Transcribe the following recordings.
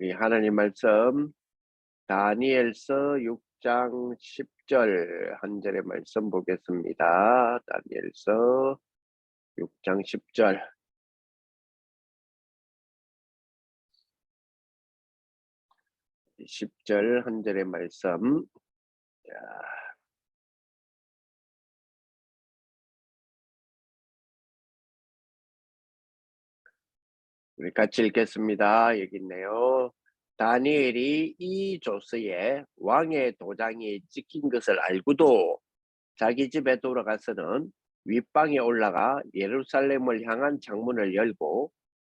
우리 하나님 말씀 다니엘서 6장 10절 한 절의 말씀 보겠습니다. 다니엘서 6장 10절. 10절 한 절의 말씀. 자, 우리 같이 읽겠습니다. 여기 있네요. 다니엘이 이 조서에 왕의 도장이 찍힌 것을 알고도 자기 집에 돌아가서는 윗방에 올라가 예루살렘을 향한 창문을 열고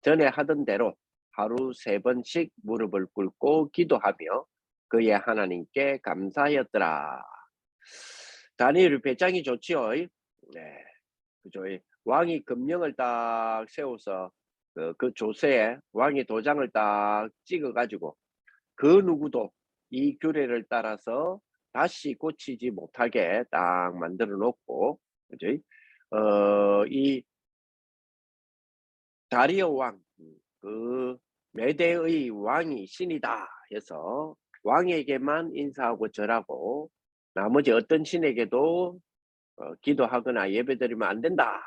전에 하던 대로 하루 3번씩 무릎을 꿇고 기도하며 그의 하나님께 감사하였더라. 다니엘 배짱이 좋지요. 네, 그죠. 왕이 금령을 딱 세워서 그 조서에 왕이 도장을 딱 찍어가지고 그 누구도 이 규례를 따라서 다시 고치지 못하게 딱 만들어 놓고, 그죠? 이 다리오 왕, 그 메대의 왕이 신이다 해서 왕에게만 인사하고 절하고 나머지 어떤 신에게도 기도하거나 예배드리면 안 된다.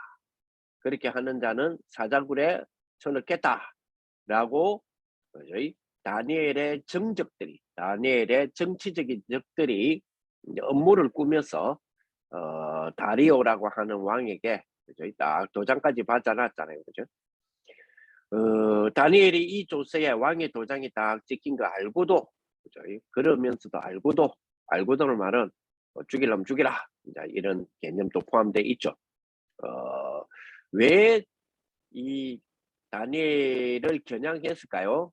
그렇게 하는 자는 사자굴에 쳐넣겠다 라고 다니엘의 정적들이, 다니엘의 정치적인 적들이 업무를 꾸며서 다리오라고 하는 왕에게, 그죠? 딱 도장까지 받아놨잖아요. 그죠? 다니엘이 이 조서에 왕의 도장이 딱 찍힌 거 알고도, 그죠? 그러면서도 알고도는 말은 죽이려면 죽이라, 이런 개념도 포함되어 있죠. 왜 이 다니엘을 겨냥했을까요?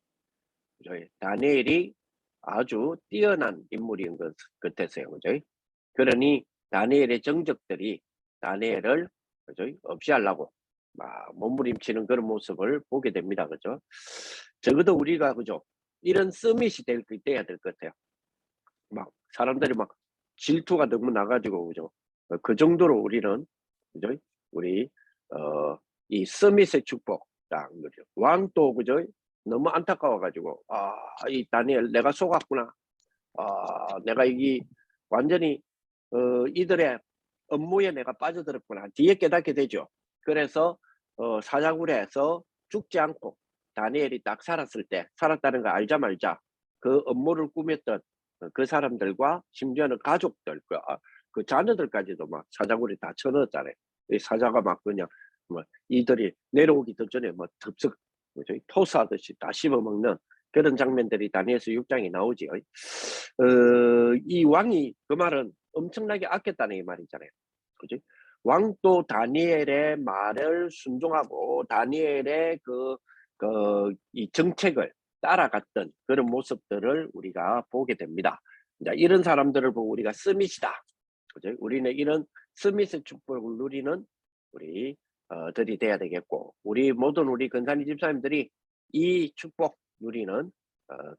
그죠? 다니엘이 아주 뛰어난 인물인 것 같았어요. 그죠? 그러니 다니엘의 정적들이 다니엘을, 그죠? 없이 하려고 막 몸부림치는 그런 모습을 보게 됩니다. 그죠? 적어도 우리가, 그죠? 이런 서밋이 돼야 될 것 같아요. 막 사람들이 막 질투가 너무 나가지고, 그죠? 그 정도로 우리는, 그죠? 우리 이 서밋의 축복, 딱 그죠? 왕도, 그죠? 너무 안타까워가지고, 이 다니엘 내가 속았구나. 내가 이 완전히 이들의 업무에 내가 빠져들었구나. 뒤에 깨닫게 되죠. 그래서 사자굴에서 죽지 않고 다니엘이 딱 살았다는 거 알자 말자 그 업무를 꾸몄던 그 사람들과 심지어는 가족들, 그 자녀들까지도 막 사자굴에 다 쳐넣었잖아요. 이 사자가 막 그냥 뭐 이들이 내려오기 더 전에 뭐 덥석 토스하듯이 다 씹어먹는 그런 장면들이 다니엘서 6장에 나오지요. 이 왕이 그 말은 엄청나게 아꼈다는 이 말이잖아요. 그지? 왕도 다니엘의 말을 순종하고 다니엘의 이 정책을 따라갔던 그런 모습들을 우리가 보게 됩니다. 이런 사람들을 보고 우리가 스밋이다. 그죠? 우리는 이런 스밋의 축복을 누리는 우리 들이 돼야 되겠고, 우리 모든 우리 근사님 집사님들이 이 축복 누리는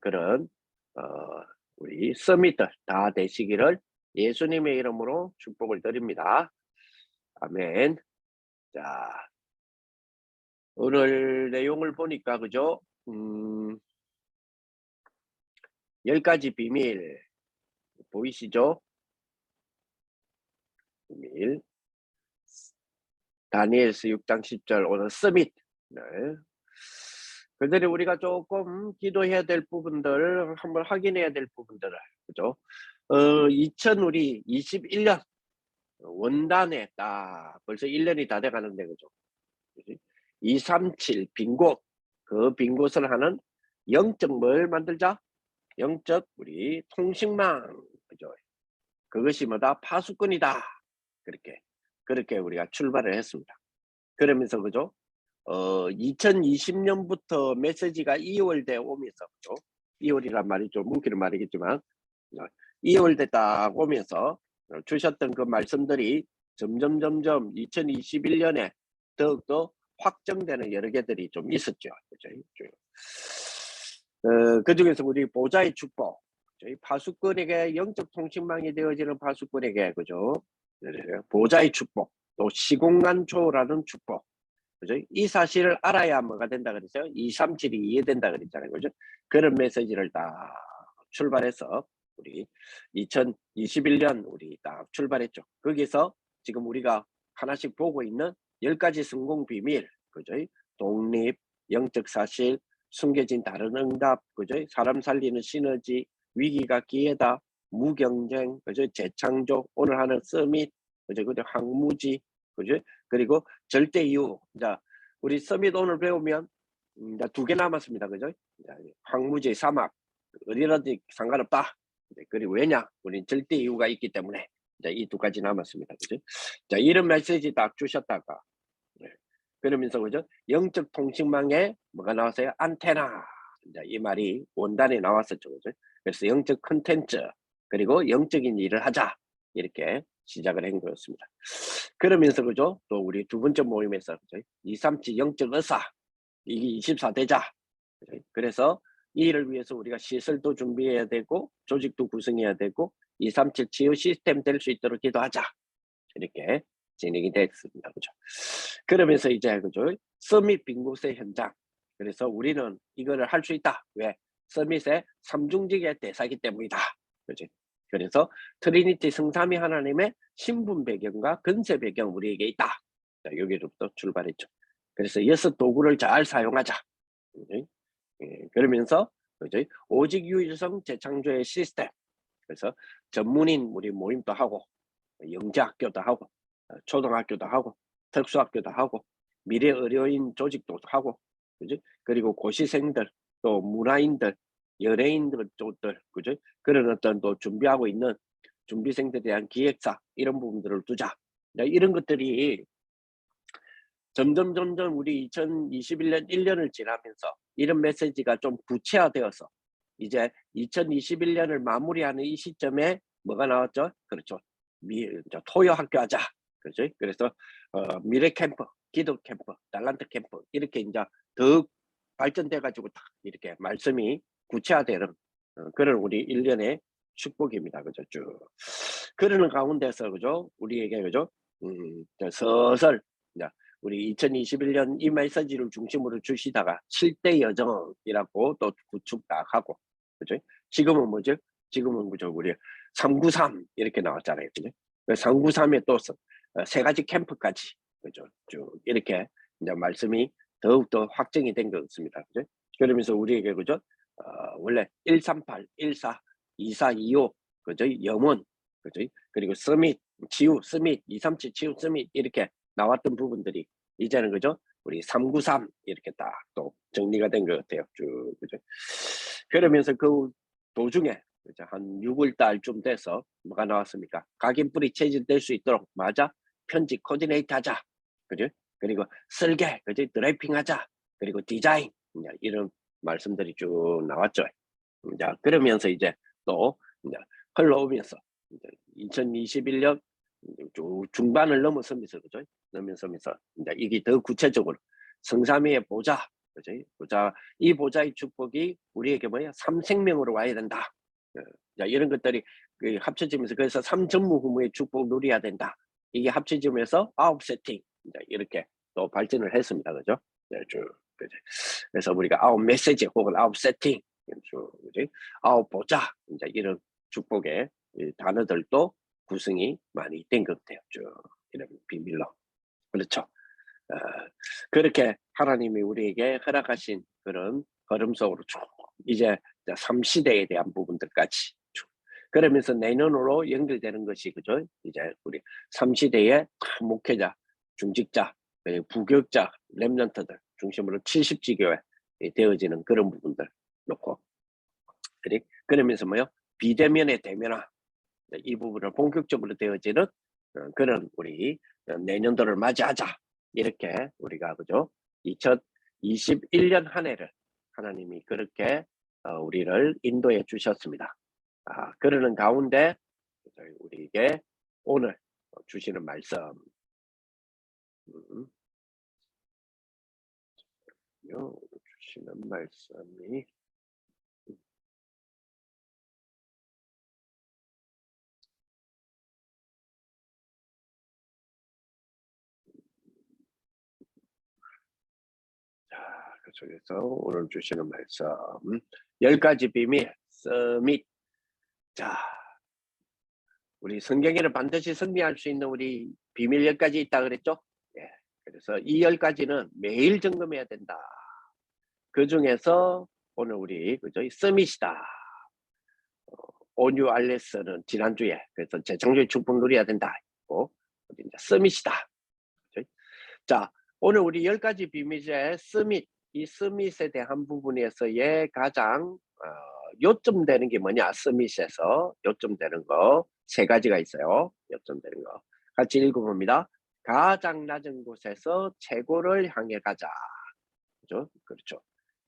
그런 우리 서밋들 다 되시기를 예수님의 이름으로 축복을 드립니다. 아멘. 자, 오늘 내용을 보니까, 그죠? 10가지 비밀 보이시죠? 비밀. 다니엘서 6장 10절 오늘 서밋. 네. 그들이 우리가 조금 기도해야 될 부분들, 한번 확인해야 될 부분들을, 그죠? 2021년 원단에 딱 벌써 1년이 다 돼가는데, 그죠? 237 빈 곳, 그 빈 곳을 하는 영적 뭘 만들자? 영적 우리 통신망, 그죠? 그것이 뭐다? 파수꾼이다. 그렇게 우리가 출발을 했습니다. 그러면서, 그죠? 2020년부터 메시지가 2월돼 오면서, 그죠? 2월이란 말이 좀 뭉키는 말이겠지만 2월돼 딱 오면서 주셨던 그 말씀들이 점점 2021년에 더욱더 확정되는 여러 개들이 좀 있었죠. 그죠? 그 중에서 우리 보좌의 축복, 저희 파수꾼에게 영적 통신망이 되어지는 파수꾼에게, 그죠? 보좌의 축복, 또 시공간 초월하는 축복, 그죠? 이 사실을 알아야 뭐가 된다 그랬어요? 237이 이해된다 그랬잖아요. 그죠? 그런 메시지를 딱 출발해서 우리 2021년 우리 딱 출발했죠. 거기서 지금 우리가 하나씩 보고 있는 10가지 성공 비밀, 그죠? 독립, 영적 사실, 숨겨진 다른 응답, 그죠? 사람 살리는 시너지, 위기가 기회다, 무경쟁, 그죠? 재창조, 오늘 하는 서밋, 그죠? 그죠? 항무지, 그죠? 그리고 절대 이유. 자, 우리 서밋 오늘 배우면 이제 2개 남았습니다. 그죠? 황무지 사막, 어디라든지 상관없다. 그리고 왜냐? 우린 절대 이유가 있기 때문에 이 2가지 남았습니다. 그죠? 자, 이런 메시지 딱 주셨다가, 네. 그러면서 그죠? 영적 통신망에 뭐가 나왔어요? 안테나. 이 말이 원단에 나왔었죠. 그죠? 그래서 영적 컨텐츠, 그리고 영적인 일을 하자. 이렇게 시작을 한 거였습니다. 그러면서 그죠? 또 우리 2번째 모임에서 그죠? 237 영적 의사, 이게 24대자. 그래서 이 일을 위해서 우리가 시설도 준비해야 되고 조직도 구성해야 되고 237 치유 시스템 될 수 있도록 기도하자. 이렇게 진행이 됐습니다. 그죠? 그러면서 이제 그죠? 서밋 빙고세 현장. 그래서 우리는 이거를 할 수 있다. 왜? 서밋의 삼중직의 대사기 때문이다. 그죠? 그래서 트리니티 성삼위 하나님의 신분 배경과 근세 배경 우리에게 있다. 자, 여기로부터 출발했죠. 그래서 6 도구를 잘 사용하자. 그죠? 예, 그러면서 그죠? 오직 유일성 재창조의 시스템. 그래서 전문인 우리 모임도 하고 영재학교도 하고 초등학교도 하고 특수학교도 하고 미래 의료인 조직도 하고 그죠? 그리고 고시생들 또 문화인들 연예인들 쪽들 그죠? 그런 어떤 또 준비하고 있는 준비생들에 대한 기획사 이런 부분들을 두자. 이런 것들이 점점 우리 2021년 1년을 지나면서 이런 메시지가 좀 구체화되어서 이제 2021년을 마무리하는 이 시점에 뭐가 나왔죠? 그렇죠. 토요 학교 하자. 그렇죠? 그래서 미래 캠프, 기도 캠프, 달란트 캠프 이렇게 이제 더 발전돼 가지고 딱 이렇게 말씀이 구체화되는 그런 우리 1년의 축복입니다. 그죠? 쭉 그러는 가운데서 그죠? 우리에게 그죠? 서설 이제 우리 2021년 이 메시지를 중심으로 주시다가 7대 여정이라고 또 구축 딱 하고 그죠? 지금은 뭐죠? 지금은 그죠? 우리 393 이렇게 나왔잖아요. 그죠? 393에 또 3가지 캠프까지 그죠? 쭉 이렇게 이제 말씀이 더욱더 확정이 된 것 같습니다. 그죠? 그러면서 우리에게 그죠? 원래 138, 14, 24, 25 그죠? 영원 그죠? 그리고 서밋, 치유, 서밋, 237 치유, 서밋 이렇게 나왔던 부분들이 이제는 그죠? 우리 393 이렇게 딱 또 정리가 된 것 같아요. 쭉 그죠? 그러면서 그 도중에 그죠? 한 6월 달쯤 돼서 뭐가 나왔습니까? 각인뿌리 체질될 수 있도록 맞아 편집 코디네이트 하자. 그죠? 그리고 설계, 그죠? 드래핑 하자. 그리고 디자인 이런 말씀들이 쭉 나왔죠. 자, 그러면서 이제 또 이제 흘러오면서 이제 2021년 중반을 넘어서면서 그죠? 넘어서면서 이제 이게 더 구체적으로 성삼위의 보좌, 그죠? 보좌 이 보좌의 축복이 우리에게 뭐야? 3생명으로 와야 된다. 자, 이런 것들이 그 합쳐지면서 그래서 3전무후무의 축복 누려야 된다. 이게 합쳐지면서 9세팅 이렇게 또 발전을 했습니다. 그죠? 네, 쭉 그죠? 그래서 우리가 9메시지 혹은 9세팅 그죠? 9보좌 이제 이런 축복의 단어들도 구성이 많이 된 것 같아요. 쭉 이런 비밀로. 그렇죠. 그렇게 하나님이 우리에게 허락하신 그런 걸음 속으로 쭉 이제 3시대에 대한 부분들까지 쭉 그러면서 내년으로 연결되는 것이 그죠? 이제 우리 3시대의 목회자, 중직자, 부교육자, 렘넌트들 중심으로 70지교회 되어지는 그런 부분들 놓고 그러면서 뭐요? 비대면의 대면화 이 부분을 본격적으로 되어지는 그런 우리 내년도를 맞이하자 이렇게 우리가 그죠? 2021년 한 해를 하나님이 그렇게 우리를 인도해 주셨습니다. 그러는 가운데 우리에게 오늘 주시는 말씀 주시는 말씀이 계속해서 오늘 주시는 말씀 10가지 비밀 서밋. 자, 우리 성경에는 반드시 승리할 수 있는 우리 비밀 10가지 있다 그랬죠? 예. 그래서 이 10가지는 매일 점검해야 된다. 그 중에서 오늘 우리 그죠? 서밋이다. 온유 알레스는 지난주에 그래서 재창조의 축복 누려야 된다. 이제 서밋이다. 그죠? 자, 오늘 우리 10가지 비밀의 서밋, 이 서밋에 대한 부분에서의 가장 요점되는 게 뭐냐? 서밋에서 요점되는 거 3가지가 있어요. 요점되는 거 같이 읽어봅니다. 가장 낮은 곳에서 최고를 향해 가자. 그죠? 그렇죠.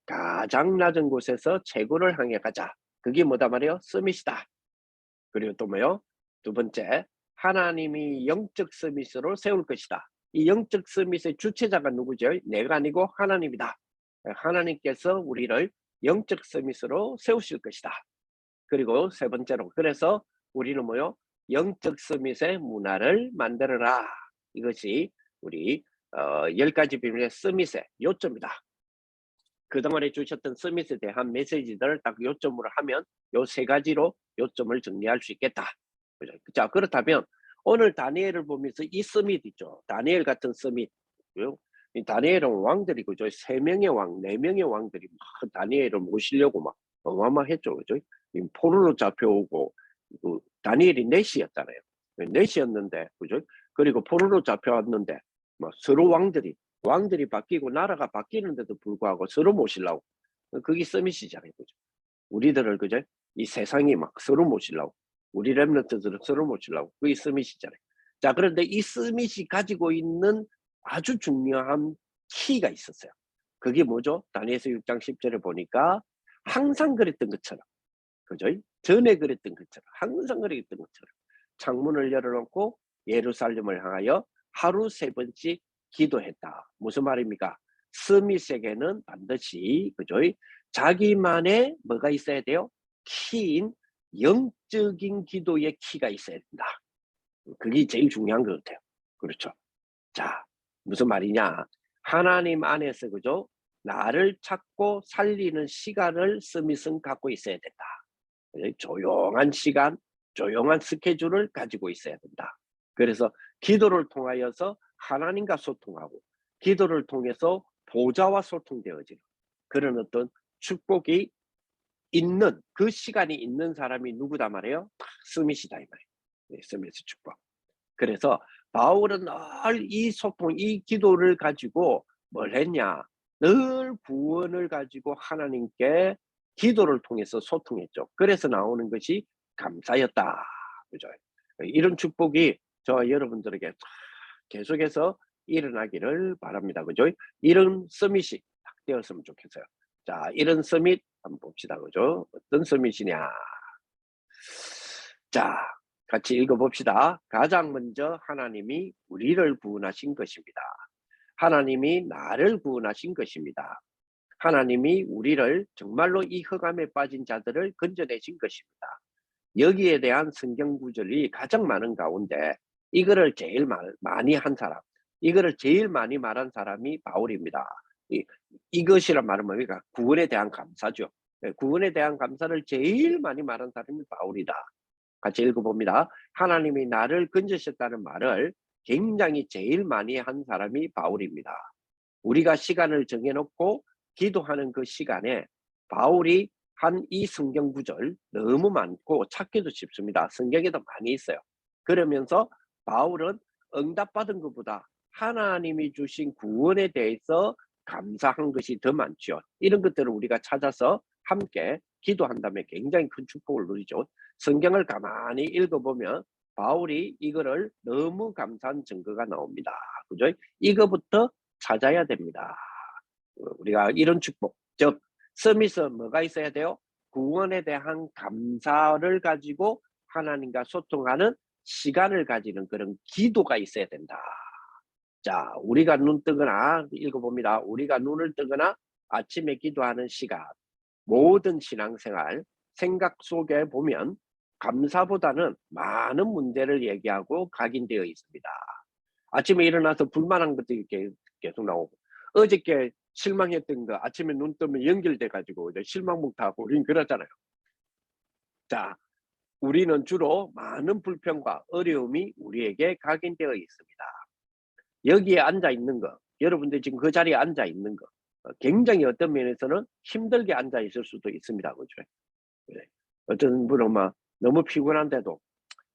가장 낮은 곳에서 최고를 향해 가자. 그게 뭐다 말이에요? 서밋이다. 그리고 또 뭐요? 두 번째, 하나님이 영적 서밋으로 세울 것이다. 이 영적 서밋의 주체자가 누구죠? 내가 아니고 하나님이다. 하나님께서 우리를 영적 서밋으로 세우실 것이다. 그리고 세 번째로, 그래서 우리는 뭐요? 영적 서밋의 문화를 만들어라. 이것이 우리 10가지 비밀의 서밋의 요점이다. 그동안에 주셨던 서밋에 대한 메시지들을 딱 요점으로 하면 요 3가지로 요점을 정리할 수 있겠다. 자, 그렇다면 오늘 다니엘을 보면서 이 서밋 있죠. 다니엘 같은 서밋. 이 다니엘은 왕들이 그죠. 3명의 왕, 4명의 왕들이 막 다니엘을 모시려고 막 어마어마했죠. 그죠. 포로로 잡혀오고 다니엘이 넷이었잖아요. 넷이었는데 그죠. 그리고 포로로 잡혀왔는데 막 서로 왕들이 바뀌고 나라가 바뀌는데도 불구하고 서로 모시려고. 그게 서밋이잖아요. 그죠? 우리들을 그죠? 이 세상이 막 서로 모시려고. 우리 렘넌트들을 서로 모시려고. 그게 서밋이잖아요. 자, 그런데 이 서밋이 가지고 있는 아주 중요한 키가 있었어요. 그게 뭐죠? 다니엘서 6장 10절에 보니까 항상 그랬던 것처럼, 그죠? 전에 그랬던 것처럼, 항상 그랬던 것처럼 창문을 열어놓고 예루살렘을 향하여 하루 3번씩 기도했다. 무슨 말입니까? 서밋에게는 반드시 그죠? 자기만의 뭐가 있어야 돼요? 키인 영적인 기도의 키가 있어야 된다. 그게 제일 중요한 것 같아요. 그렇죠. 자, 무슨 말이냐? 하나님 안에서 그죠? 나를 찾고 살리는 시간을 서밋은 갖고 있어야 된다. 조용한 시간, 조용한 스케줄을 가지고 있어야 된다. 그래서 기도를 통하여서 하나님과 소통하고 기도를 통해서 보좌와 소통되어지는 그런 어떤 축복이 있는 그 시간이 있는 사람이 누구다 말이에요? 서밋이다 이 말이에요. 네, 서밋의 축복. 그래서 바울은 늘 이 소통, 이 기도를 가지고 뭘 했냐? 늘 구원을 가지고 하나님께 기도를 통해서 소통했죠. 그래서 나오는 것이 감사였다. 그죠? 이런 축복이 저와 여러분들에게 계속해서 일어나기를 바랍니다. 그죠? 이런 서밋이 딱 되었으면 좋겠어요. 자, 이런 서밋 한번 봅시다. 그죠? 어떤 서밋이냐? 자, 같이 읽어봅시다. 가장 먼저 하나님이 우리를 구원하신 것입니다. 하나님이 나를 구원하신 것입니다. 하나님이 우리를 정말로 이 흑암에 빠진 자들을 건져내신 것입니다. 여기에 대한 성경 구절이 가장 많은 가운데 이거를 제일 많이 한 사람, 이거를 제일 많이 말한 사람이 바울입니다. 이것이란 말은 뭡니까? 구원에 대한 감사죠. 구원에 대한 감사를 제일 많이 말한 사람이 바울이다. 같이 읽어봅니다. 하나님이 나를 건지셨다는 말을 굉장히 제일 많이 한 사람이 바울입니다. 우리가 시간을 정해놓고 기도하는 그 시간에 바울이 한 이 성경 구절 너무 많고 찾기도 쉽습니다. 성경에도 많이 있어요. 그러면서 바울은 응답받은 것보다 하나님이 주신 구원에 대해서 감사한 것이 더 많죠. 이런 것들을 우리가 찾아서 함께 기도한다면 굉장히 큰 축복을 누리죠. 성경을 가만히 읽어보면 바울이 이거를 너무 감사한 증거가 나옵니다. 그죠? 이거부터 찾아야 됩니다. 우리가 이런 축복, 즉 서밋은 뭐가 있어야 돼요? 구원에 대한 감사를 가지고 하나님과 소통하는 시간을 가지는 그런 기도가 있어야 된다. 자, 우리가 눈 뜨거나 읽어봅니다. 우리가 눈을 뜨거나 아침에 기도하는 시간, 모든 신앙생활, 생각 속에 보면 감사보다는 많은 문제를 얘기하고 각인되어 있습니다. 아침에 일어나서 불만한 것들이 계속 나오고, 어저께 실망했던 거 아침에 눈 뜨면 연결돼 가지고 실망부터 하고 우리는 그러잖아요. 자, 우리는 주로 많은 불평과 어려움이 우리에게 각인되어 있습니다. 여기에 앉아 있는 거, 여러분들 지금 그 자리에 앉아 있는 거, 굉장히 어떤 면에서는 힘들게 앉아 있을 수도 있습니다. 그죠? 네. 어떤 분은 막 너무 피곤한데도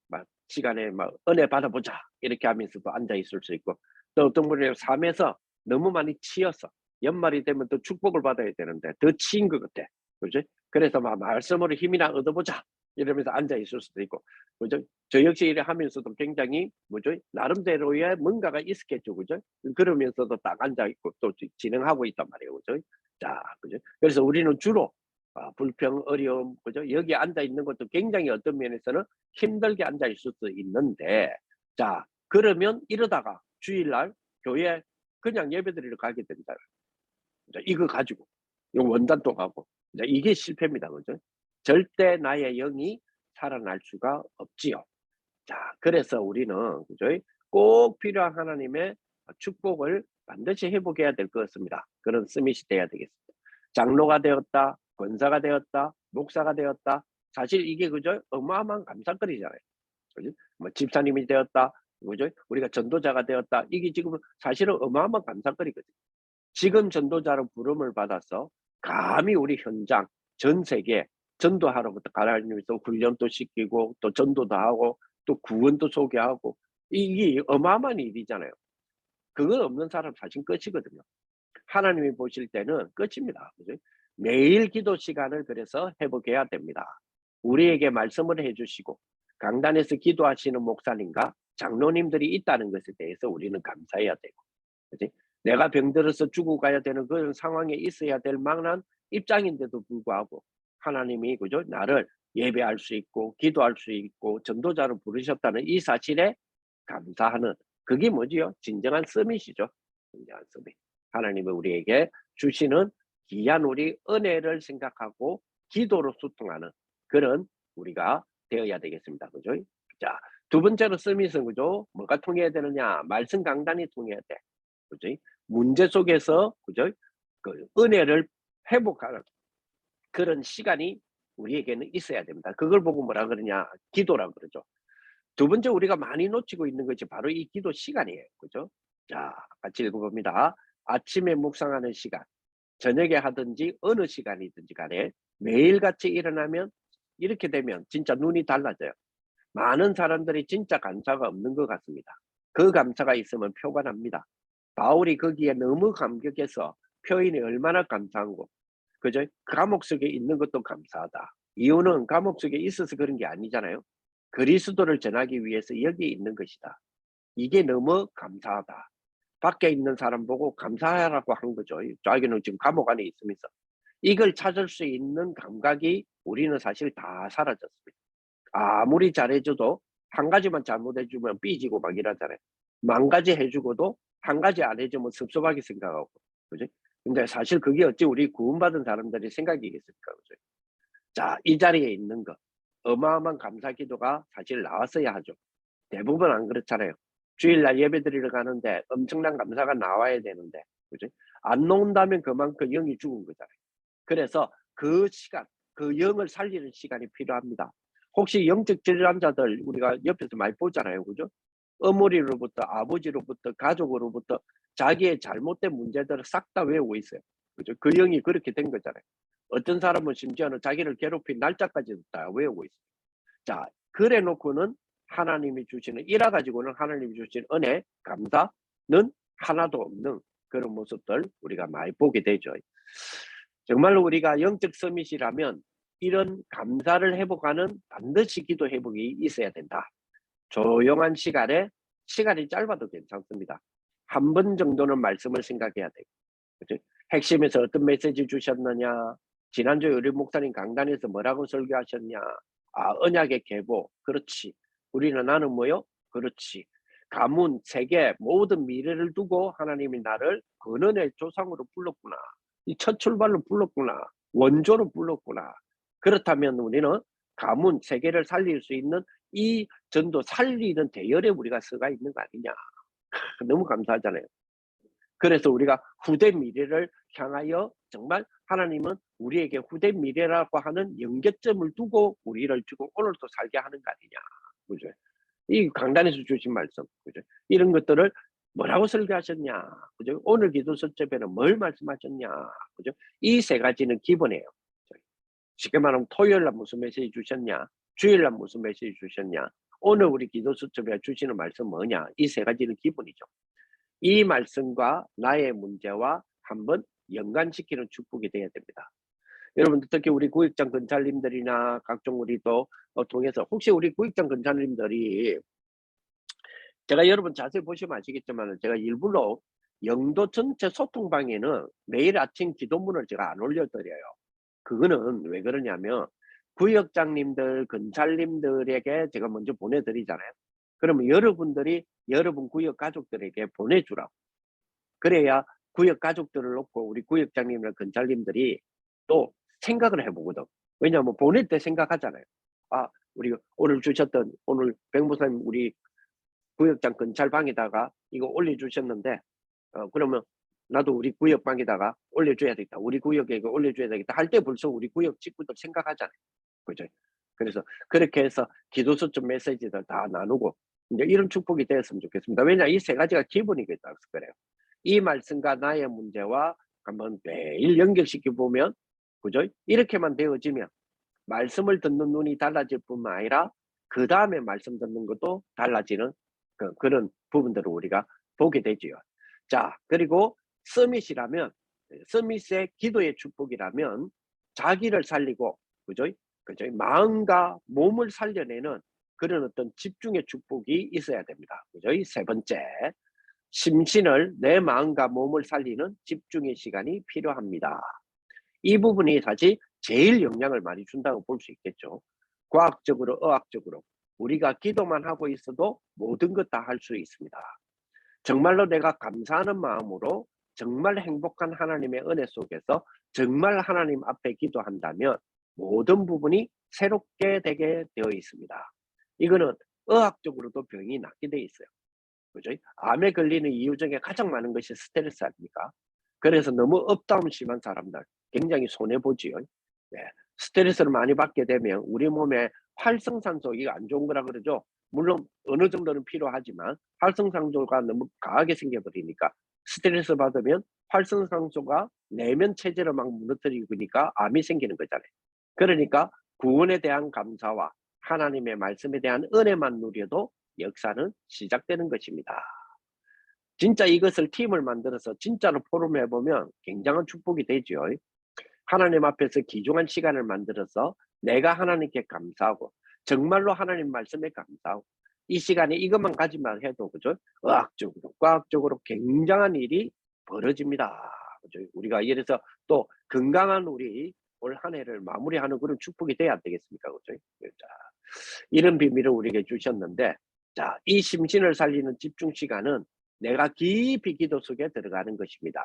막 시간에 막 은혜 받아보자 이렇게 하면서도 앉아 있을 수 있고, 또 어떤 분은 삶에서 너무 많이 치여서 연말이 되면 또 축복을 받아야 되는데 더 치인 것 같아. 그죠? 그래서 막 말씀으로 힘이나 얻어보자 이러면서 앉아 있을 수도 있고, 그죠? 저 역시 이래 하면서도 굉장히 뭐죠? 나름대로의 뭔가가 있었겠죠. 그죠? 그러면서도 딱 앉아 있고 또 진행하고 있단 말이에요. 그죠? 자, 그죠? 그래서 우리는 주로 불평, 어려움, 그죠? 여기 앉아 있는 것도 굉장히 어떤 면에서는 힘들게 앉아 있을 수 있는데, 자, 그러면 이러다가 주일날 교회 그냥 예배드리러 가게 된다. 이거 가지고, 이 원단도 가고, 이게 실패입니다. 그죠? 절대 나의 영이 살아날 수가 없지요. 자, 그래서 우리는, 그죠? 꼭 필요한 하나님의 축복을 반드시 회복해야 될 것 같습니다. 그런 스밋이 돼야 되겠습니다. 장로가 되었다, 권사가 되었다, 목사가 되었다. 사실 이게 그죠? 어마어마한 감사거리잖아요. 그죠? 뭐 집사님이 되었다, 그죠? 우리가 전도자가 되었다. 이게 지금 사실은 어마어마한 감사거리거든요. 지금 전도자로 부름을 받아서 감히 우리 현장 전 세계 전도하러부터 가라앉으면서 훈련도 시키고 또 전도도 하고 또 구원도 소개하고, 이게 어마어마한 일이잖아요. 그거 없는 사람 사실 끝이거든요. 하나님이 보실 때는 끝입니다. 그죠? 매일 기도 시간을 그래서 회복해야 됩니다. 우리에게 말씀을 해주시고 강단에서 기도하시는 목사님과 장로님들이 있다는 것에 대해서 우리는 감사해야 되고, 그치? 내가 병들어서 죽어 가야 되는 그런 상황에 있어야 될 만한 입장인데도 불구하고 하나님이 그죠? 나를 예배할 수 있고 기도할 수 있고 전도자로 부르셨다는 이 사실에 감사하는, 그게 뭐지요? 진정한 서밋이죠. 진정한 서밋. 하나님이 우리에게 주시는 귀한 우리 은혜를 생각하고 기도로 소통하는 그런 우리가 되어야 되겠습니다. 그죠? 자, 두 번째로 서밋은 그죠? 뭐가 통해야 되느냐? 말씀 강단이 통해야 돼. 그죠? 문제 속에서 그죠? 그 은혜를 회복하는 그런 시간이 우리에게는 있어야 됩니다. 그걸 보고 뭐라 그러냐? 기도라 그러죠. 두 번째 우리가 많이 놓치고 있는 것이 바로 이 기도 시간이에요. 그죠? 자, 같이 읽어봅니다. 아침에 묵상하는 시간, 저녁에 하든지 어느 시간이든지 간에 매일같이 일어나면 이렇게 되면 진짜 눈이 달라져요. 많은 사람들이 진짜 감사가 없는 것 같습니다. 그 감사가 있으면 표가 납니다. 바울이 거기에 너무 감격해서 표현이 얼마나 감사한고, 그죠? 감옥 속에 있는 것도 감사하다. 이유는 감옥 속에 있어서 그런 게 아니잖아요. 그리스도를 전하기 위해서 여기 있는 것이다. 이게 너무 감사하다. 밖에 있는 사람 보고 감사하라고 한 거죠. 자기는 지금 감옥 안에 있으면서. 이걸 찾을 수 있는 감각이 우리는 사실 다 사라졌습니다. 아무리 잘해줘도 한 가지만 잘못해주면 삐지고 막 이러잖아요. 만 가지 해주고도 한 가지 안 해주면 섭섭하게 생각하고, 그죠? 근데 사실 그게 어찌 우리 구원받은 사람들의 생각이겠습니까? 그죠? 자, 이 자리에 있는 거, 어마어마한 감사 기도가 사실 나왔어야 하죠. 대부분 안 그렇잖아요. 주일날 예배 드리러 가는데 엄청난 감사가 나와야 되는데, 그죠? 안 나온다면 그만큼 영이 죽은 거잖아요. 그래서 그 시간, 그 영을 살리는 시간이 필요합니다. 혹시 영적 질환자들 우리가 옆에서 많이 보잖아요. 그죠? 어머니로부터 아버지로부터 가족으로부터 자기의 잘못된 문제들을 싹 다 외우고 있어요. 그죠? 그 영이 그렇게 된 거잖아요. 어떤 사람은 심지어는 자기를 괴롭힌 날짜까지도 다 외우고 있어요. 자, 그래 놓고는 하나님이 주시는, 이라 가지고는 하나님이 주신 은혜, 감사는 하나도 없는 그런 모습들 우리가 많이 보게 되죠. 정말로 우리가 영적 서밋이라면 이런 감사를 회복하는 반드시 기도 회복이 있어야 된다. 조용한 시간에, 시간이 짧아도 괜찮습니다. 한 번 정도는 말씀을 생각해야 되고, 그치? 핵심에서 어떤 메시지 주셨느냐, 지난주에 우리 목사님 강단에서 뭐라고 설교하셨냐, 언약의 계보, 그렇지. 우리는 나는 뭐요? 그렇지. 가문, 세계, 모든 미래를 두고 하나님이 나를 근원의 조상으로 불렀구나. 이 첫 출발로 불렀구나. 원조로 불렀구나. 그렇다면 우리는 가문, 세계를 살릴 수 있는 이 전도 살리는 대열에 우리가 서가 있는 거 아니냐. 너무 감사하잖아요. 그래서 우리가 후대 미래를 향하여 정말 하나님은 우리에게 후대 미래라고 하는 연계점을 두고 우리를 지금 오늘도 살게 하는 거 아니냐. 그죠? 이 강단에서 주신 말씀. 그죠? 이런 것들을 뭐라고 설교하셨냐. 그죠? 오늘 기도 수첩에는 뭘 말씀하셨냐. 그죠? 이 세 가지는 기본이에요. 쉽게 말하면 토요일 날 무슨 메시지 주셨냐. 주일 날 무슨 메시지 주셨냐. 오늘 우리 기도 수첩에 주시는 말씀 뭐냐. 이 세 가지는 기본이죠. 이 말씀과 나의 문제와 한번 연관시키는 축복이 되어야 됩니다. 여러분들 특히 우리 구역장 근찰님들이나 각종 우리 또 통해서 혹시 우리 구역장 근찰님들이 제가 여러분 자세히 보시면 아시겠지만 제가 일부러 영도 전체 소통방에는 매일 아침 기도문을 제가 안 올려드려요. 그거는 왜 그러냐면 구역장님들 근찰님들에게 제가 먼저 보내드리잖아요. 그러면 여러분들이 여러분 구역 가족들에게 보내주라고. 그래야 구역 가족들을 놓고 우리 구역장님이나 근찰님들이 또 생각을 해보거든. 왜냐하면 보낼 때 생각하잖아요. 아, 우리 오늘 주셨던 오늘 백무사님 우리 구역장 근찰방에다가 이거 올려주셨는데 그러면 나도 우리 구역방에다가 올려줘야 되겠다. 우리 구역에 이거 올려줘야 되겠다. 할 때 벌써 우리 구역 직구들 생각하잖아요. 그죠? 그래서 그렇게 해서 기도 수첩 메시지들 다 나누고 이제 이런 축복이 되었으면 좋겠습니다. 왜냐 이 세 가지가 기본이겠다 그래요. 이 말씀과 나의 문제와 한번 매일 연결시켜 보면 그죠? 이렇게만 되어지면 말씀을 듣는 눈이 달라질 뿐만 아니라 그 다음에 말씀 듣는 것도 달라지는 그런 부분들을 우리가 보게 되지요. 자, 그리고 서밋이라면 서밋의 기도의 축복이라면 자기를 살리고 그죠? 그죠? 마음과 몸을 살려내는 그런 어떤 집중의 축복이 있어야 됩니다. 그죠? 세 번째, 심신을 내 마음과 몸을 살리는 집중의 시간이 필요합니다. 이 부분이 사실 제일 영향을 많이 준다고 볼 수 있겠죠. 과학적으로, 의학적으로 우리가 기도만 하고 있어도 모든 것 다 할 수 있습니다. 정말로 내가 감사하는 마음으로 정말 행복한 하나님의 은혜 속에서 정말 하나님 앞에 기도한다면 모든 부분이 새롭게 되게 되어 있습니다. 이거는 의학적으로도 병이 낫게 되어 있어요. 그죠? 암에 걸리는 이유 중에 가장 많은 것이 스트레스 아닙니까? 그래서 너무 업다운 심한 사람들 굉장히 손해보지요. 네. 스트레스를 많이 받게 되면 우리 몸에 활성산소, 이거 안 좋은 거라 그러죠. 물론 어느 정도는 필요하지만 활성산소가 너무 강하게 생겨버리니까 스트레스 받으면 활성산소가 내면 체제를 막 무너뜨리니까 암이 생기는 거잖아요. 그러니까 구원에 대한 감사와 하나님의 말씀에 대한 은혜만 누려도 역사는 시작되는 것입니다. 진짜 이것을 팀을 만들어서 진짜로 포럼해 보면 굉장한 축복이 되죠. 하나님 앞에서 귀중한 시간을 만들어서 내가 하나님께 감사하고 정말로 하나님 말씀에 감사하고 이 시간에 이것만 가지만 해도 그죠? 의학적으로 과학적으로 굉장한 일이 벌어집니다. 그죠? 우리가 이래서 또 건강한 우리 올 한 해를 마무리하는 그런 축복이 돼야 되겠습니까? 그죠? 자, 이런 비밀을 우리에게 주셨는데 자, 이 심신을 살리는 집중 시간은 내가 깊이 기도 속에 들어가는 것입니다.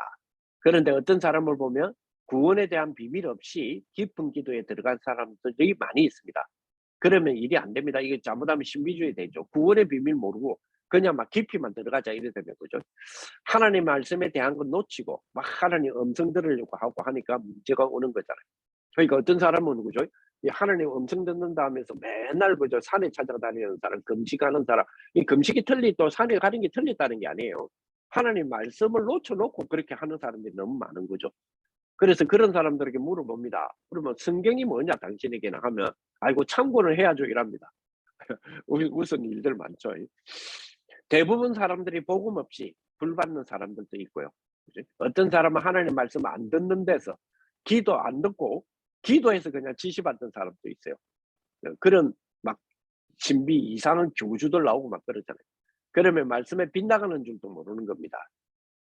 그런데 어떤 사람을 보면 구원에 대한 비밀 없이 깊은 기도에 들어간 사람들이 많이 있습니다. 그러면 일이 안 됩니다. 이게 잘못하면 신비주의 되죠. 구원의 비밀 모르고 그냥 막 깊이만 들어가자 이래 되면 그죠. 하나님 말씀에 대한 건 놓치고 막 하나님 음성 들으려고 하고 하니까 문제가 오는 거잖아요. 그러니까 어떤 사람은 그죠. 이 하나님 음성 듣는다 하면서 맨날 그저 산에 찾아다니는 사람, 금식하는 사람, 이 금식이 또 산에 가는 게 틀렸다는 게 아니에요. 하나님 말씀을 놓쳐놓고 그렇게 하는 사람들이 너무 많은 거죠. 그래서 그런 사람들에게 물어봅니다. 그러면 성경이 뭐냐 당신에게는 하면 아이고 참고를 해야죠 이랍니다. 무슨 일들 많죠. 대부분 사람들이 복음 없이 불받는 사람들도 있고요. 그치? 어떤 사람은 하나님 말씀 안 듣는 데서 기도 안 듣고 기도해서 그냥 지시받는 사람도 있어요. 그런 막 신비 이상한 교주들 나오고 막 그러잖아요. 그러면 말씀에 빗나가는 줄도 모르는 겁니다.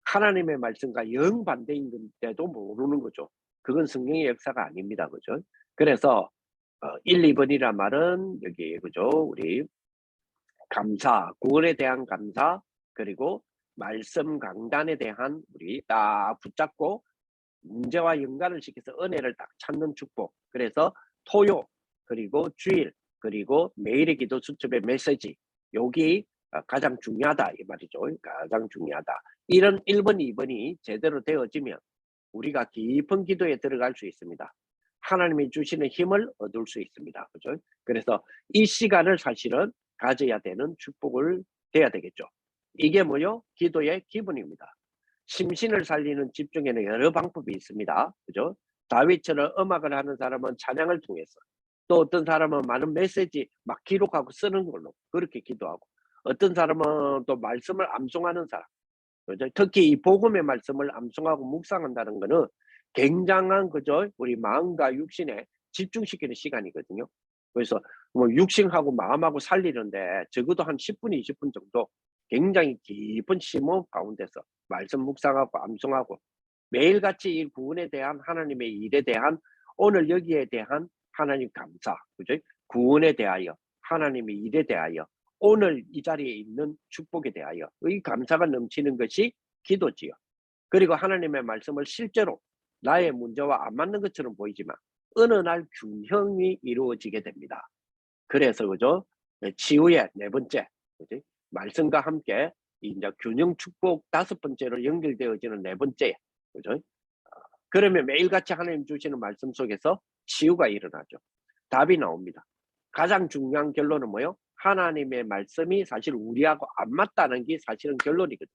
하나님의 말씀과 영반대인 건데도 모르는 거죠. 그건 성령의 역사가 아닙니다. 그죠? 그래서 1, 2번이란 말은 여기 그죠? 우리 감사, 구원에 대한 감사, 그리고 말씀 강단에 대한 우리 딱 붙잡고 문제와 연관을 시켜서 은혜를 딱 찾는 축복. 그래서 토요, 그리고 주일, 그리고 매일의 기도 수첩의 메시지. 여기 가장 중요하다 이 말이죠. 가장 중요하다. 이런 1번, 2번이 제대로 되어지면 우리가 깊은 기도에 들어갈 수 있습니다. 하나님이 주시는 힘을 얻을 수 있습니다. 그죠? 그래서 이 시간을 사실은 가져야 되는 축복을 돼야 되겠죠. 이게 뭐요? 기도의 기본입니다. 심신을 살리는 집중에는 여러 방법이 있습니다. 그죠? 다윗처럼 음악을 하는 사람은 찬양을 통해서, 또 어떤 사람은 많은 메시지 막 기록하고 쓰는 걸로 그렇게 기도하고, 어떤 사람은 또 말씀을 암송하는 사람, 그죠? 특히 이 복음의 말씀을 암송하고 묵상한다는 것은 굉장한 그죠? 우리 마음과 육신에 집중시키는 시간이거든요. 그래서 뭐 육신하고 마음하고 살리는데 적어도 한 10분, 20분 정도 굉장히 깊은 심호 가운데서 말씀 묵상하고 암송하고 매일같이 이 구원에 대한 하나님의 일에 대한 오늘 여기에 대한 하나님 감사, 그죠? 구원에 대하여 하나님의 일에 대하여 오늘 이 자리에 있는 축복에 대하여 의 감사가 넘치는 것이 기도지요. 그리고 하나님의 말씀을 실제로 나의 문제와 안 맞는 것처럼 보이지만 어느 날 균형이 이루어지게 됩니다. 그래서 그죠? 치유의 네 번째, 그지? 말씀과 함께 이제 균형 축복 다섯 번째로 연결되어지는 네 번째, 그죠? 그러면 매일같이 하나님 주시는 말씀 속에서 치유가 일어나죠. 답이 나옵니다. 가장 중요한 결론은 뭐예요? 하나님의 말씀이 사실 우리하고 안 맞다는 게 사실은 결론이거든요.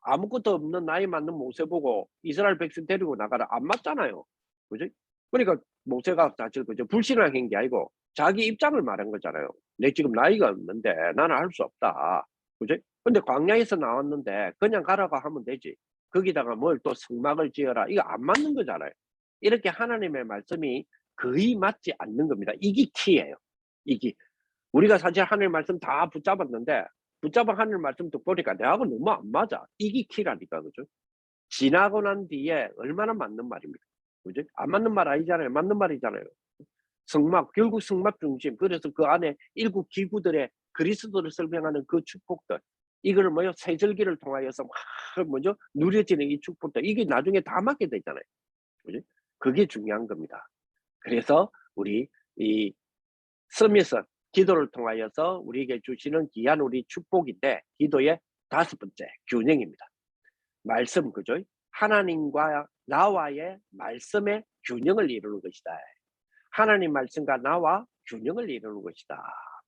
아무것도 없는 나이 맞는 모세 보고 이스라엘 백성 데리고 나가라 안 맞잖아요. 그죠? 그러니까 모세가 사실 그저 불신앙한 게 아니고 자기 입장을 말한 거잖아요. 내 지금 나이가 없는데 나는 할 수 없다. 그죠? 근데 광야에서 나왔는데 그냥 가라고 하면 되지. 거기다가 뭘 또 성막을 지어라. 이거 안 맞는 거잖아요. 이렇게 하나님의 말씀이 거의 맞지 않는 겁니다. 이게 키예요. 이게 우리가 사실 하나님 말씀 다 붙잡았는데 붙잡아 하나님 말씀 듣고 보니까 내하고 너무 안 맞아. 이게 키라니까, 그죠? 지나고 난 뒤에 얼마나 맞는 말입니까? 그죠? 안 맞는 말 아니잖아요. 맞는 말이잖아요. 성막, 결국 성막 중심. 그래서 그 안에 일곱 기구들의 그리스도를 설명하는 그 축복들. 이걸 뭐요? 세절기를 통하여서 막 뭐죠? 누려지는 이 축복들. 이게 나중에 다 맞게 되잖아요. 그죠? 그게 중요한 겁니다. 그래서 우리 이 서밋은 기도를 통하여서 우리에게 주시는 귀한 우리 축복인데 기도의 다섯 번째 균형입니다. 말씀, 그죠? 하나님과 나와의 말씀의 균형을 이루는 것이다. 하나님 말씀과 나와 균형을 이루는 것이다.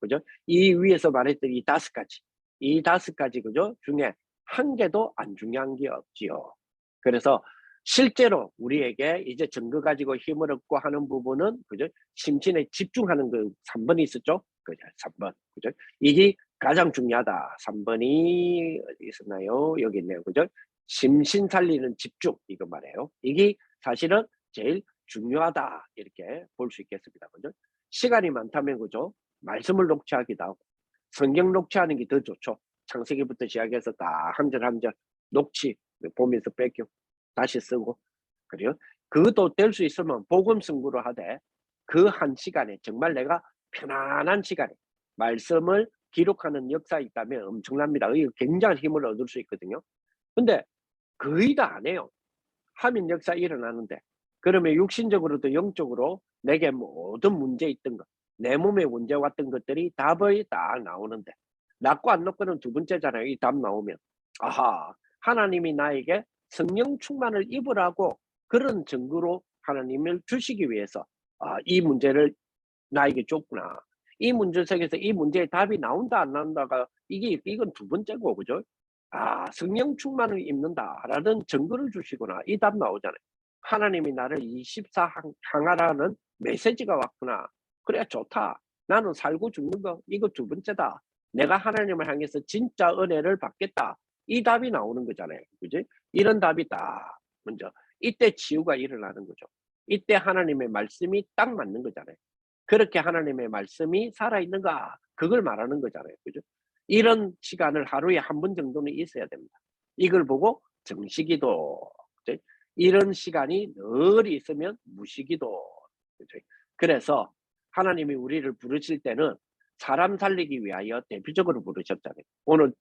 그죠? 이 위에서 말했던 이 다섯 가지 그죠? 중에 한 개도 안 중요한 게 없지요. 그래서 실제로 우리에게 이제 증거 가지고 힘을 얻고 하는 부분은 그죠? 심신에 집중하는 그 3번이 있었죠? 그죠? 3번. 그죠? 이게 가장 중요하다. 3번이 어디 있었나요? 여기 있네요. 그죠? 심신 살리는 집중 이거 말해요. 이게 사실은 제일 중요하다 이렇게 볼 수 있겠습니다. 그죠? 시간이 많다면 그죠? 말씀을 녹취하기도 하고 성경 녹취하는 게 더 좋죠. 창세기부터 시작해서 다 한 절 한 절 녹취 보면서 뺏겨 다시 쓰고 그래요. 그것도 될 수 있으면 복음 승부로 하되 그 한 시간에 정말 내가 편안한 시간에 말씀을 기록하는 역사가 있다면 엄청납니다. 이거 굉장한 힘을 얻을 수 있거든요. 근데 거의 다 안 해요. 하민 역사 일어나는데 그러면 육신적으로도 영적으로 내게 모든 문제 있던 것, 내 몸에 문제 왔던 것들이 답이 딱 나오는데 낫고 안 낫고는 두 번째잖아요. 이 답 나오면 아하 하나님이 나에게 성령 충만을 입으라고 그런 증거로 하나님을 주시기 위해서 이 문제를 나에게 줬구나. 이 문제 속에서 이 문제의 답이 나온다 안 나온다가 이건 두 번째고 그죠? 성령 충만을 입는다라는 증거를 주시구나. 이 답 나오잖아요. 하나님이 나를 24 항하라는 메시지가 왔구나. 그래 좋다. 나는 살고 죽는 거 이거 두 번째다. 내가 하나님을 향해서 진짜 은혜를 받겠다. 이 답이 나오는 거잖아요. 그지? 이런 답이 딱 먼저 이때 치유가 일어나는 거죠. 이때 하나님의 말씀이 딱 맞는 거잖아요. 그렇게 하나님의 말씀이 살아있는가 그걸 말하는 거잖아요. 그죠? 이런 시간을 하루에 한 번 정도는 있어야 됩니다. 이걸 보고 정시기도 그죠? 이런 시간이 늘 있으면 무시기도 그죠? 그래서 하나님이 우리를 부르실 때는 사람 살리기 위하여 대표적으로 부르셨잖아요. 오늘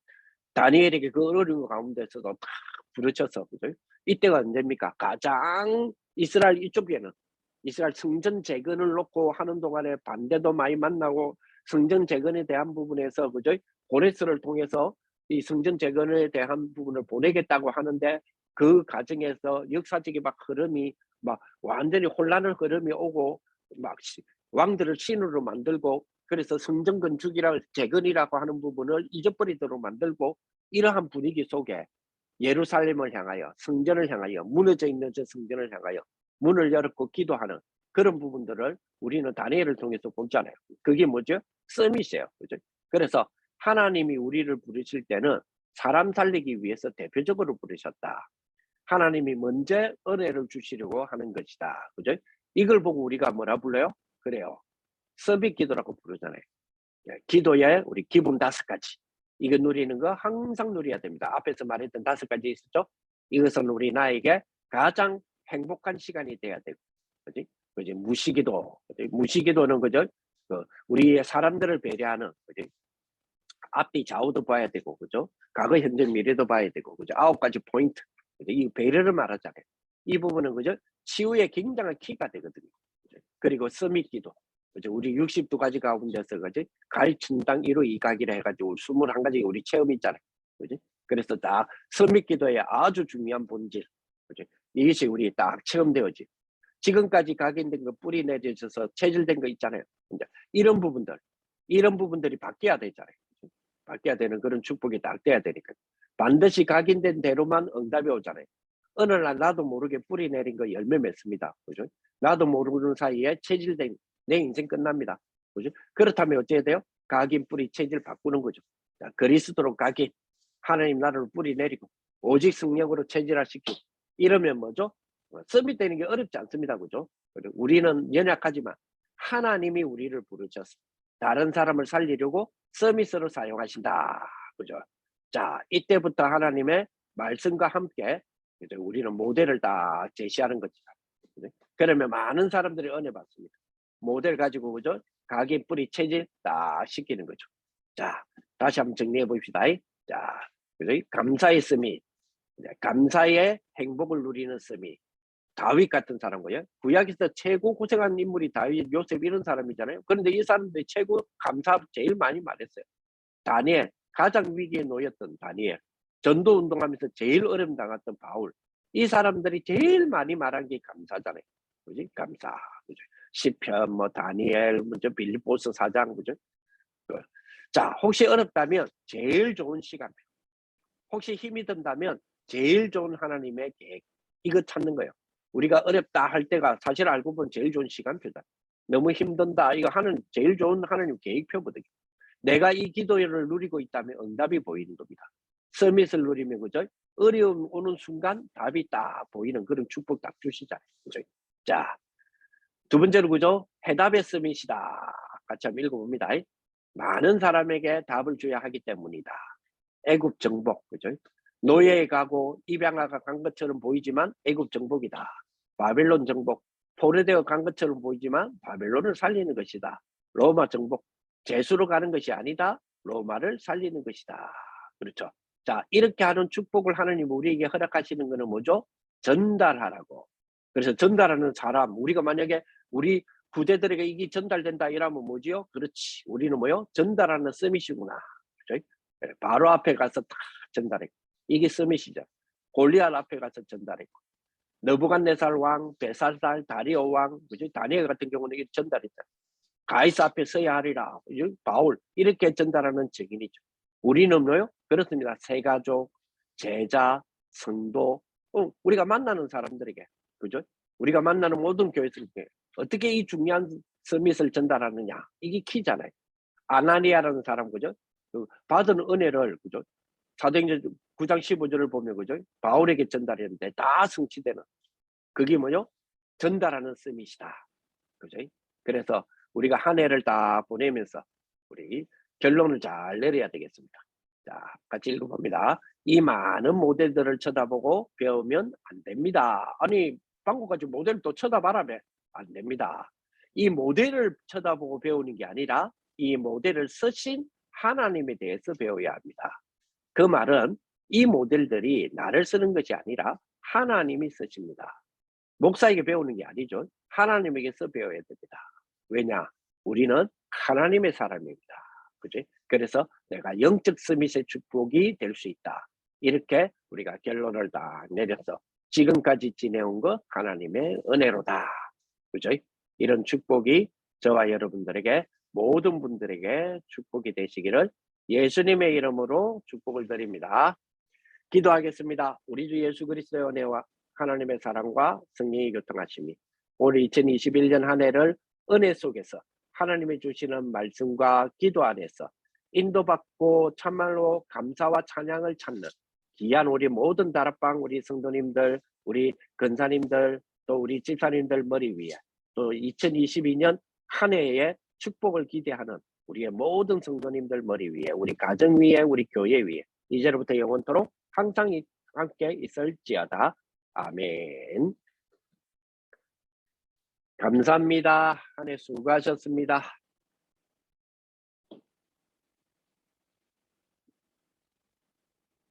다니엘에게 그 어려운 가운데서도 다 부르셔서 그죠? 이때가 언제입니까? 가장 이스라엘 이쪽에는 이스라엘 성전 재건을 놓고 하는 동안에 반대도 많이 만나고 성전 재건에 대한 부분에서 그죠? 고레스를 통해서 이 성전 재건에 대한 부분을 보내겠다고 하는데 그 과정에서 역사적인 막 흐름이 막 완전히 혼란의 흐름이 오고 막 왕들을 신으로 만들고 그래서 성전 건축이라 재건이라고 하는 부분을 잊어버리도록 만들고 이러한 분위기 속에 예루살렘을 향하여 성전을 향하여 무너져 있는 저 성전을 향하여 문을 열었고 기도하는 그런 부분들을 우리는 다니엘을 통해서 보잖아요. 그게 뭐죠? 서밋이에요. 그죠? 그래서 하나님이 우리를 부르실 때는 사람 살리기 위해서 대표적으로 부르셨다. 하나님이 먼저 은혜를 주시려고 하는 것이다. 그죠? 이걸 보고 우리가 뭐라 불러요? 그래요. 서밋 기도라고 부르잖아요. 기도에 우리 기본 5가지. 이거 누리는 거 항상 누려야 됩니다. 앞에서 말했던 5가지 있었죠? 이것은 우리 나에게 가장 행복한 시간이 돼야 되고, 그지? 그지? 무시기도, 그지? 무시기도는 그죠? 우리의 사람들을 배려하는, 그지? 앞뒤 좌우도 봐야 되고, 그죠? 과거, 현재, 미래도 봐야 되고, 그죠? 9가지 포인트. 그죠? 이 배려를 말하잖아요. 이 부분은 그죠? 치유의 굉장한 키가 되거든요. 그죠? 그리고 서밋기도. 그죠? 우리 62가지 가운데서 그지? 가일춘당 1호 2각이라 해가지고 21가지 우리 체험이 있잖아요. 그지? 그래서 딱 서밋기도의 아주 중요한 본질. 그죠? 이것이 우리 딱 체험되어지. 지금까지 각인된 거 뿌리 내려져서 체질된 거 있잖아요. 이제 이런 부분들이 바뀌어야 되잖아요. 그죠? 바뀌어야 되는 그런 축복이 딱 돼야 되니까. 반드시 각인된 대로만 응답이 오잖아요. 어느 날 나도 모르게 뿌리 내린 거 열매 맺습니다. 그죠? 나도 모르는 사이에 체질된 내 인생 끝납니다. 그죠? 그렇다면 어찌해야 돼요? 각인 뿌리 체질 바꾸는 거죠. 자, 그리스도로 각인 하나님 나라를 뿌리 내리고 오직 성령으로 체질화시키고 이러면 뭐죠? 서밋되는 게 어렵지 않습니다. 그죠? 우리는 연약하지만 하나님이 우리를 부르셔서 다른 사람을 살리려고 서밋으로 사용하신다. 그죠? 자, 이때부터 하나님의 말씀과 함께 이제 우리는 모델을 딱 제시하는 거죠. 그죠? 그러면 많은 사람들이 은혜 받습니다. 모델 가지고 그죠? 가게 뿌리 체질 딱 시키는 거죠. 자, 다시 한번 정리해 봅시다. 자, 그죠? 감사의 서밋, 감사의 행복을 누리는 서밋. 다윗 같은 사람이고요. 구약에서 최고 고생한 인물이 다윗, 요셉 이런 사람이잖아요. 그런데 이 사람들이 최고 감사 제일 많이 말했어요. 다니엘, 가장 위기에 놓였던 다니엘, 전도 운동하면서 제일 어려움 당했던 바울. 이 사람들이 제일 많이 말한 게 감사잖아요. 그지? 감사. 그죠? 시편, 뭐 다니엘, 먼저 빌립보서 4장, 그죠? 자, 혹시 어렵다면 제일 좋은 시간표. 혹시 힘이 든다면 제일 좋은 하나님의 계획. 이거 찾는 거예요. 우리가 어렵다 할 때가 사실 알고 보면 제일 좋은 시간표다. 너무 힘든다. 이거 하는 제일 좋은 하나님 계획표거든요. 내가 이 기도를 누리고 있다면 응답이 보이는 겁니다. 서밋을 누리면 그죠? 어려움 오는 순간 답이 딱 보이는 그런 축복 딱 주시잖아요. 그죠? 자, 두 번째로 그죠? 해답의 서밋이다. 같이 한번 읽어봅니다. 많은 사람에게 답을 줘야 하기 때문이다. 애굽 정복, 그죠? 노예에 가고 입양아가 간 것처럼 보이지만 애굽 정복이다. 바벨론 정복, 포로되어 간 것처럼 보이지만 바벨론을 살리는 것이다. 로마 정복, 제수로 가는 것이 아니다. 로마를 살리는 것이다. 그렇죠. 자, 이렇게 하는 축복을 하나님 우리에게 허락하시는 것은 뭐죠? 전달하라고. 그래서 전달하는 사람, 우리가 만약에 우리 부대들에게 이게 전달된다 이러면 뭐지요? 그렇지. 우리는 뭐요? 전달하는 서밋이구나. 그렇죠? 바로 앞에 가서 다 전달했고 이게 서밋이죠. 골리앗 앞에 가서 전달했고 느부갓네살 왕, 베살살, 다리오 왕, 그죠? 다니엘 같은 경우는 이게 전달했다. 가이사 앞에 서야 하리라. 그죠? 바울 이렇게 전달하는 증인이죠. 우리는 뭐요? 그렇습니다. 세가족, 제자, 성도, 우리가 만나는 사람들에게, 그죠? 우리가 만나는 모든 교회들에게 어떻게 이 중요한 서밋을 전달하느냐 이게 키잖아요. 아나니아라는 사람, 그죠? 그 받은 은혜를, 그죠? 사도행전 9장 15절을 보면, 그죠? 바울에게 전달했는데 다 성취되는 그게 뭐요? 전달하는 서밋이다. 그죠? 그래서 우리가 한 해를 다 보내면서 우리 결론을 잘 내려야 되겠습니다. 자, 같이 읽어봅니다. 이 많은 모델들을 쳐다보고 배우면 안 됩니다. 아니, 방금까지 모델을 또 쳐다봐라며. 안 됩니다. 이 모델을 쳐다보고 배우는 게 아니라 이 모델을 쓰신 하나님에 대해서 배워야 합니다. 그 말은 이 모델들이 나를 쓰는 것이 아니라 하나님이 쓰십니다. 목사에게 배우는 게 아니죠. 하나님에게서 배워야 됩니다. 왜냐? 우리는 하나님의 사람입니다. 그지? 그래서 내가 영적 스밋의 축복이 될 수 있다. 이렇게 우리가 결론을 다 내려서 지금까지 지내온 것 하나님의 은혜로다. 그죠? 이런 축복이 저와 여러분들에게 모든 분들에게 축복이 되시기를 예수님의 이름으로 축복을 드립니다. 기도하겠습니다. 우리 주 예수 그리스도의 은혜와 하나님의 사랑과 성령의 교통하심이 올해 2021년 한 해를 은혜 속에서 하나님이 주시는 말씀과 기도 안에서 인도받고 참말로 감사와 찬양을 찾는 귀한 우리 모든 다락방 우리 성도님들, 우리 근사님들, 또 우리 집사님들 머리 위에 또 2022년 한 해의 축복을 기대하는 우리의 모든 성도님들 머리 위에, 우리 가정 위에, 우리 교회 위에 이제로부터 영원토록 항상 함께 있을지어다. 아멘. 감사합니다. 한 해 수고하셨습니다.